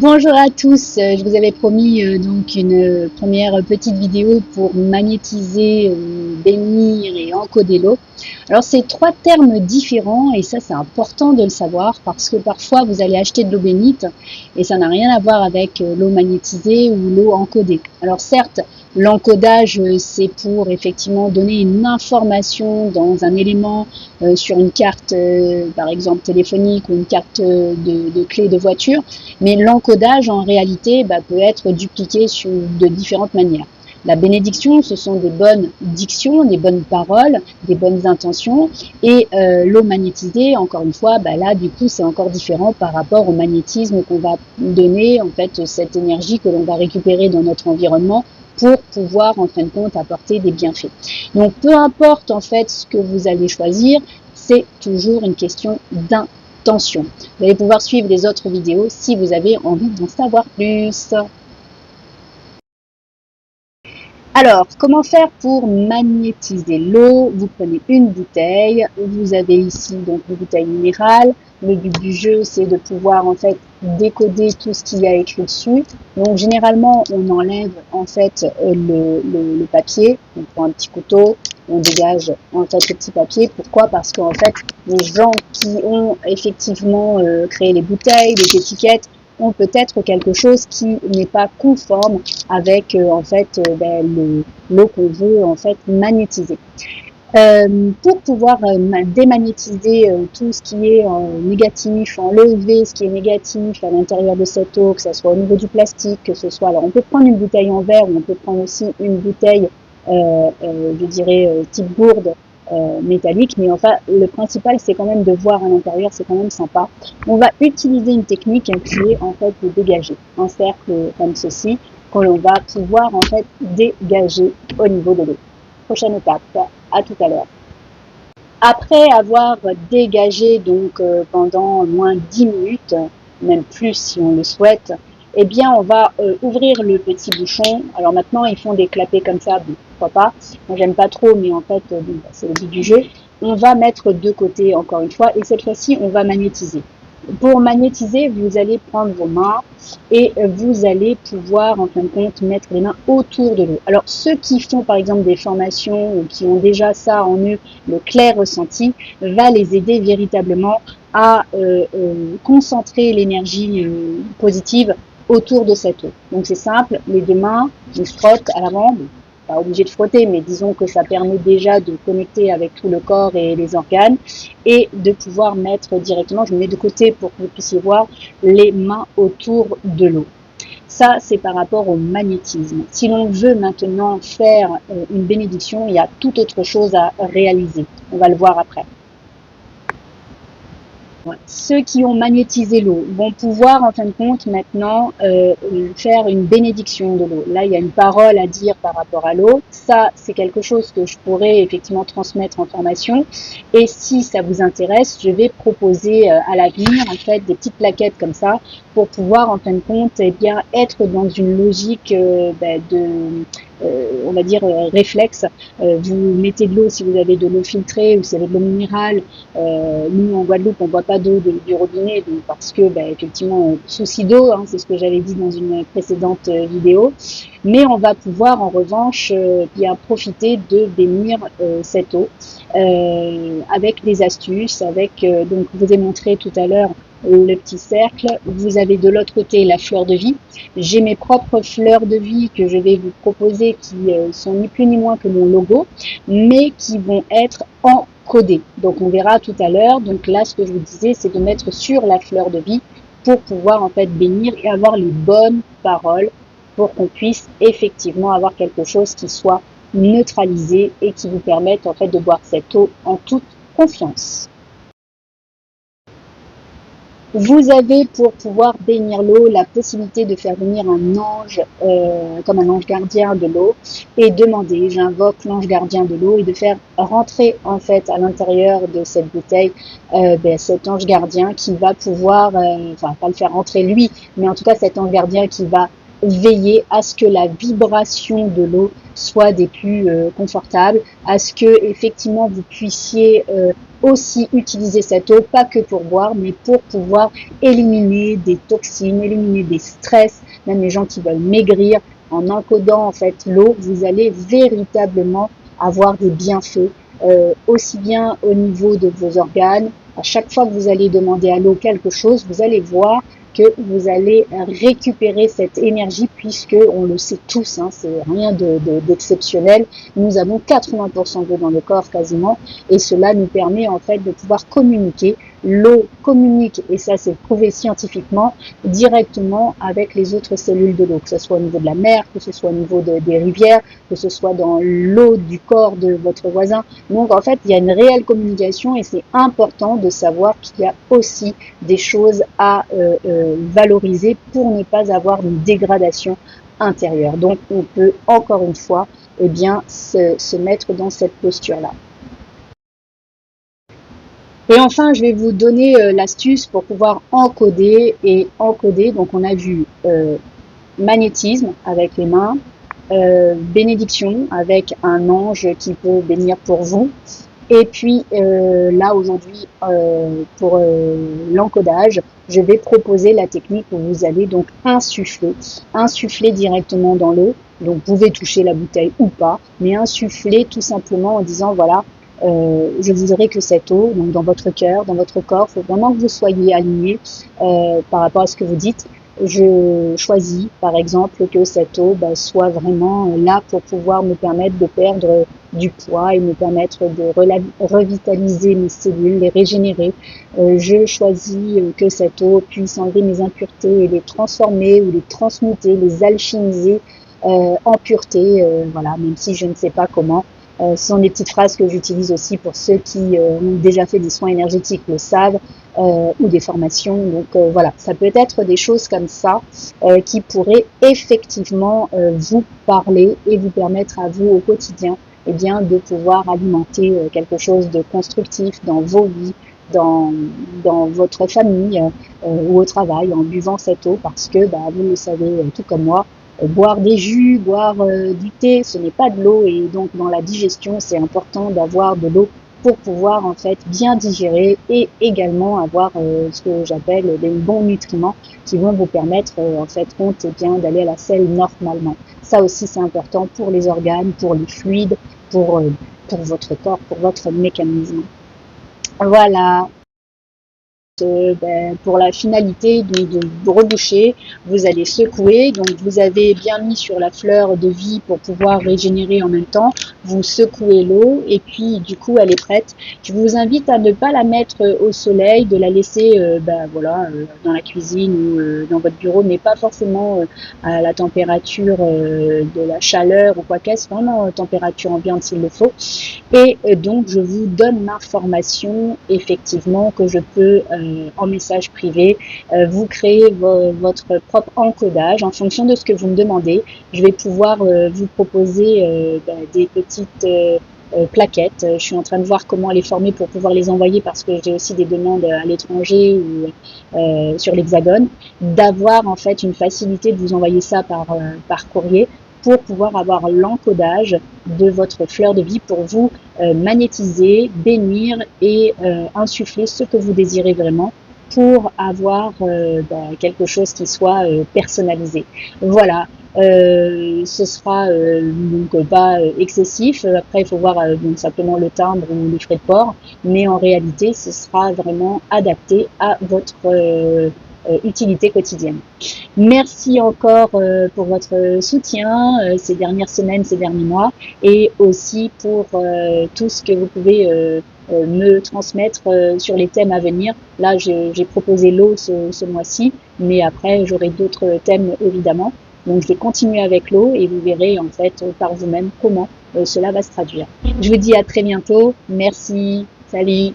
Bonjour à tous, je vous avais promis donc une première petite vidéo pour magnétiser, bénir et encoder l'eau. Alors c'est trois termes différents et ça c'est important de le savoir parce que parfois vous allez acheter de l'eau bénite et ça n'a rien à voir avec l'eau magnétisée ou l'eau encodée. Alors certes, l'encodage c'est pour effectivement donner une information dans un élément sur une carte par exemple téléphonique ou une carte de clé de voiture. Mais l'encodage, en réalité, peut être dupliqué de différentes manières. La bénédiction, ce sont des bonnes dictions, des bonnes paroles, des bonnes intentions. Et l'eau magnétisée, encore une fois, là, du coup, c'est encore différent par rapport au magnétisme qu'on va donner, en fait, cette énergie que l'on va récupérer dans notre environnement pour pouvoir, en fin de compte, apporter des bienfaits. Donc, peu importe, en fait, ce que vous allez choisir, c'est toujours une question d'intention. Vous allez pouvoir suivre les autres vidéos si vous avez envie d'en savoir plus. Alors, comment faire pour magnétiser l'eau? Vous prenez une bouteille, vous avez ici donc une bouteille minérale. Le but du jeu, c'est de pouvoir en fait décoder tout ce qu'il y a écrit dessus. Donc généralement, on enlève en fait le papier. On prend un petit couteau, on dégage en fait le petit papier. Pourquoi? Parce qu'en fait, les gens qui ont effectivement créé les bouteilles, les étiquettes, ont peut-être quelque chose qui n'est pas conforme avec en fait l'eau qu'on veut en fait magnétiser. Pour pouvoir démagnétiser tout ce qui est négatif, enlever ce qui est négatif à l'intérieur de cette eau, que ce soit au niveau du plastique, que ce soit, alors on peut prendre une bouteille en verre ou on peut prendre aussi une bouteille, je dirais type gourde métallique, mais enfin le principal c'est quand même de voir à l'intérieur, c'est quand même sympa. On va utiliser une technique qui est en fait de dégager un cercle comme ceci, que l'on va pouvoir en fait dégager au niveau de l'eau. Prochaine étape, à tout à l'heure. Après avoir dégagé donc pendant au moins 10 minutes, même plus si on le souhaite, eh bien on va ouvrir le petit bouchon. Alors maintenant ils font des clapets comme ça, bon, pourquoi pas. Moi j'aime pas trop, mais en fait c'est le but du jeu. On va mettre de côté encore une fois et cette fois-ci on va magnétiser. Pour magnétiser, vous allez prendre vos mains et vous allez pouvoir en fin de compte mettre les mains autour de l'eau. Alors ceux qui font par exemple des formations ou qui ont déjà ça en eux, le clair ressenti, va les aider véritablement à concentrer l'énergie positive autour de cette eau. Donc c'est simple, les deux mains, on se frotte à l'avant, pas obligé de frotter, mais disons que ça permet déjà de connecter avec tout le corps et les organes et de pouvoir mettre directement, je me mets de côté pour que vous puissiez voir, les mains autour de l'eau. Ça, c'est par rapport au magnétisme. Si l'on veut maintenant faire une bénédiction, il y a toute autre chose à réaliser. On va le voir après. Ceux qui ont magnétisé l'eau vont pouvoir en fin de compte maintenant faire une bénédiction de l'eau. Là, il y a une parole à dire par rapport à l'eau. Ça, c'est quelque chose que je pourrais effectivement transmettre en formation. Et si ça vous intéresse, je vais proposer à l'avenir en fait des petites plaquettes comme ça pour pouvoir en fin de compte bien être dans une logique on va dire réflexe. Vous mettez de l'eau si vous avez de l'eau filtrée ou si vous avez de l'eau minérale. Nous en Guadeloupe on boit pas d'eau du robinet donc parce que effectivement souci d'eau, hein, c'est ce que j'avais dit dans une précédente vidéo, mais on va pouvoir en revanche bien profiter de bénir cette eau avec des astuces, avec donc je vous ai montré tout à l'heure le petit cercle. Vous avez de l'autre côté la fleur de vie. J'ai mes propres fleurs de vie que je vais vous proposer qui sont ni plus ni moins que mon logo, mais qui vont être encodées. Donc on verra tout à l'heure. Donc là, ce que je vous disais, c'est de mettre sur la fleur de vie pour pouvoir en fait bénir et avoir les bonnes paroles pour qu'on puisse effectivement avoir quelque chose qui soit neutralisé et qui vous permette en fait de boire cette eau en toute confiance. Vous avez pour pouvoir bénir l'eau la possibilité de faire venir un ange comme un ange gardien de l'eau et demander, j'invoque l'ange gardien de l'eau et de faire rentrer en fait à l'intérieur de cette bouteille cet ange gardien qui va pouvoir, enfin pas le faire rentrer lui, mais en tout cas cet ange gardien qui va veiller à ce que la vibration de l'eau soit des plus confortables, à ce que effectivement vous puissiez aussi utiliser cette eau, pas que pour boire, mais pour pouvoir éliminer des toxines, éliminer des stress, même les gens qui veulent maigrir. En encodant en fait l'eau, vous allez véritablement avoir des bienfaits, aussi bien au niveau de vos organes. À chaque fois que vous allez demander à l'eau quelque chose, vous allez voir que vous allez récupérer cette énergie, puisque on le sait tous, hein, c'est rien d'exceptionnel. Nous avons 80% d'eau dans le corps quasiment, et cela nous permet en fait de pouvoir communiquer. L'eau communique, et ça c'est prouvé scientifiquement, directement avec les autres cellules de l'eau, que ce soit au niveau de la mer, que ce soit au niveau des rivières, que ce soit dans l'eau du corps de votre voisin. Donc en fait, il y a une réelle communication, et c'est important de savoir qu'il y a aussi des choses à valoriser pour ne pas avoir une dégradation intérieure. Donc on peut encore une fois se mettre dans cette posture-là. Et enfin, je vais vous donner l'astuce pour pouvoir encoder et encoder. Donc on a vu magnétisme avec les mains, bénédiction avec un ange qui peut bénir pour vous. Et puis là aujourd'hui, pour l'encodage, je vais proposer la technique où vous allez donc insuffler directement dans l'eau. Donc vous pouvez toucher la bouteille ou pas, mais insuffler tout simplement en disant voilà, je voudrais que cette eau, donc dans votre cœur, dans votre corps, il faut vraiment que vous soyez aligné par rapport à ce que vous dites. Je choisis, par exemple, que cette eau soit vraiment là pour pouvoir me permettre de perdre du poids et me permettre de revitaliser mes cellules, les régénérer. Je choisis que cette eau puisse enlever mes impuretés et les transformer ou les transmuter, les alchimiser en pureté, voilà, même si je ne sais pas comment. Ce sont des petites phrases que j'utilise aussi pour ceux qui ont déjà fait des soins énergétiques, le savent, ou des formations. Donc voilà, ça peut être des choses comme ça qui pourraient effectivement vous parler et vous permettre à vous au quotidien de pouvoir alimenter quelque chose de constructif dans vos vies, dans votre famille ou au travail en buvant cette eau, parce que vous le savez tout comme moi, boire des jus, boire du thé, ce n'est pas de l'eau, et donc dans la digestion, c'est important d'avoir de l'eau pour pouvoir en fait bien digérer et également avoir ce que j'appelle des bons nutriments qui vont vous permettre en fait d'aller à la selle normalement. Ça aussi c'est important pour les organes, pour les fluides, pour votre corps, pour votre mécanisme. Voilà. Pour la finalité de reboucher, vous allez secouer. Donc vous avez bien mis sur la fleur de vie pour pouvoir régénérer en même temps. Vous secouez l'eau et puis du coup elle est prête. Je vous invite à ne pas la mettre au soleil, de la laisser dans la cuisine ou dans votre bureau, mais pas forcément à la température de la chaleur ou quoi qu'est-ce, vraiment température ambiante s'il le faut. Et donc je vous donne l'information effectivement que je peux en message privé vous créer votre propre encodage en fonction de ce que vous me demandez. Je vais pouvoir vous proposer des petites plaquettes. Je suis en train de voir comment les former pour pouvoir les envoyer, parce que j'ai aussi des demandes à l'étranger ou sur l'Hexagone, d'avoir en fait une facilité de vous envoyer ça par courrier, pour pouvoir avoir l'encodage de votre fleur de vie pour vous magnétiser, bénir et insuffler ce que vous désirez vraiment, pour avoir quelque chose qui soit personnalisé. Voilà. Ce sera donc pas excessif. Après, il faut voir donc simplement le timbre ou les frais de port, mais en réalité, ce sera vraiment adapté à votre utilité quotidienne. Merci encore pour votre soutien ces dernières semaines, ces derniers mois, et aussi pour tout ce que vous pouvez me transmettre sur les thèmes à venir. Là, j'ai proposé l'eau ce mois-ci, mais après, j'aurai d'autres thèmes évidemment. Donc, je vais continuer avec l'eau et vous verrez en fait par vous-même comment cela va se traduire. Je vous dis à très bientôt. Merci. Salut.